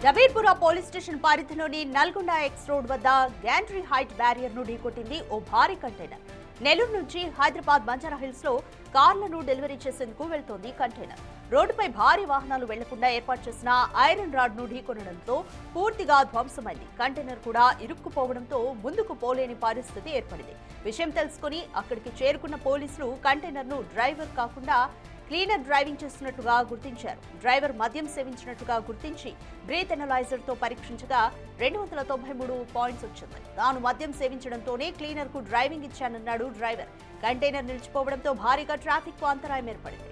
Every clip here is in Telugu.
జబీర్పుర పోలీస్ స్టేషన్ పరిధిలోని నల్గొండ ఎక్స్ రోడ్ వద్ద గ్యాంట్రీ హైట్ బ్యారియర్ ను ఢీకొట్టింది ఓ భారీ కంటైనర్. నెల్లూరు నుంచి హైదరాబాద్ బంజారా హిల్స్ లో కార్లను డెలివరీ చేసేందుకు వెళ్తోంది కంటైనర్. రోడ్డుపై భారీ వాహనాలు వెళ్లకుండా ఏర్పాటు చేసిన ఐరన్ రాడ్ ను ఢీకొనడంతో పూర్తిగా ధ్వంసమైంది. కంటైనర్ కూడా ఇరుక్కుపోవడంతో ముందుకు పోలేని పరిస్థితి ఏర్పడింది. విషయం తెలుసుకుని అక్కడికి చేరుకున్న పోలీసులు కంటైనర్ ను డ్రైవర్ కాకుండా క్లీనర్ డ్రైవింగ్ చేస్తున్నట్టుగా గుర్తించారు. డ్రైవర్ మద్యం సేవించినట్టుగా గుర్తించి బ్రీత్ ఎనలైజర్ తో పరీక్షించగా 293 పాయింట్స్ వచ్చింది. తాను మద్యం సేవించడంతోనే క్లీనర్ కు డ్రైవింగ్ ఇచ్చానన్నాడు డ్రైవర్. కంటైనర్ నిలిచిపోవడంతో భారీగా ట్రాఫిక్ కు అంతరాయం ఏర్పడింది.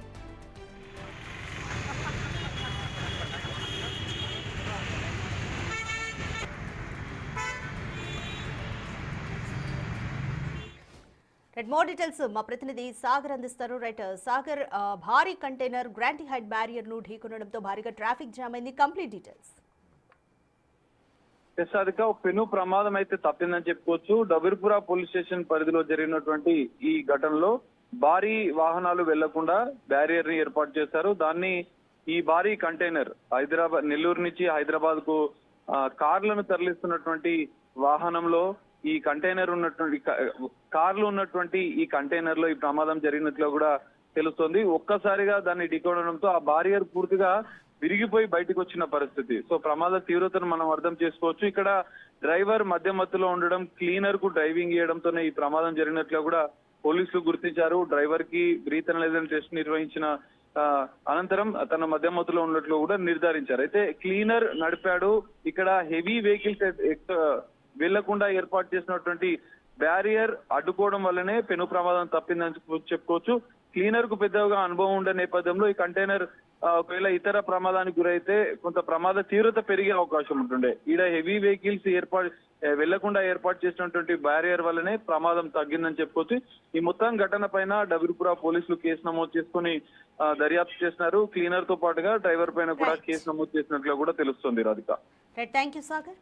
మోర్ డీటెయిల్స్ మా ప్రతినిధి సాగర్ అందిస్తారు. సాగర్, భారీ కంటైనర్ గ్రాంటీ హైట్ బ్యారియర్ ను ఢీకొనడంతో భారీగా ట్రాఫిక్ జామ్ అయింది. Complete details. పెను ప్రమాదం అయితే తప్పిందని చెప్పుకోవచ్చు. జబీర్పుర పోలీస్ స్టేషన్ పరిధిలో జరిగినటువంటి ఈ ఘటనలో భారీ వాహనాలు వెళ్లకుండా బ్యారియర్ ని ఏర్పాటు చేశారు. దాన్ని ఈ భారీ కంటైనర్ నెల్లూరు నుంచి హైదరాబాద్ కు కార్లను తరలిస్తున్నటువంటి వాహనంలో ఈ కంటైనర్ ఉన్నటువంటి కార్లు ఉన్నటువంటి ఈ కంటైనర్ లో ఈ ప్రమాదం జరిగినట్లు కూడా తెలుస్తోంది. ఒక్కసారిగా దాన్ని ఢీకొనడంతో ఆ బారియర్ పూర్తిగా విరిగిపోయి బయటకు వచ్చిన పరిస్థితి. సో ప్రమాద తీవ్రతను మనం అర్థం చేసుకోవచ్చు. ఇక్కడ డ్రైవర్ మధ్యలో ఉండడం, క్లీనర్ కు డ్రైవింగ్ చేయడంతోనే ఈ ప్రమాదం జరిగినట్లు కూడా పోలీసులు గుర్తించారు. డ్రైవర్ కి బ్రీత్ ఎనలైజర్ టెస్ట్ నిర్వహించిన అనంతరం తన మధ్యలో ఉన్నట్లు కూడా నిర్ధారించారు. అయితే క్లీనర్ నడిపాడు. ఇక్కడ హెవీ వెహికల్స్ వెళ్లకుండా ఏర్పాటు చేసినటువంటి బ్యారియర్ అడ్డుకోవడం వల్లనే పెను ప్రమాదం తప్పిందని చెప్పుకోవచ్చు. క్లీనర్ కు పెద్దగా అనుభవం ఉండే నేపథ్యంలో ఈ కంటైనర్ ఒకవేళ ఇతర ప్రమాదానికి గురైతే కొంత ప్రమాద తీవ్రత పెరిగే అవకాశం ఉంటుండే. ఈడ హెవీ వెహికల్స్ వెళ్లకుండా ఏర్పాటు చేసినటువంటి బ్యారియర్ వల్లనే ప్రమాదం తగ్గిందని చెప్పుకోవచ్చు. ఈ మొత్తం ఘటన పైన జబీర్పుర పోలీసులు కేసు నమోదు చేసుకుని దర్యాప్తు చేస్తున్నారు. క్లీనర్ తో పాటుగా డ్రైవర్ పైన కూడా కేసు నమోదు చేసినట్లు కూడా తెలుస్తుంది. రాధిక. థాంక్యూ సాగర్.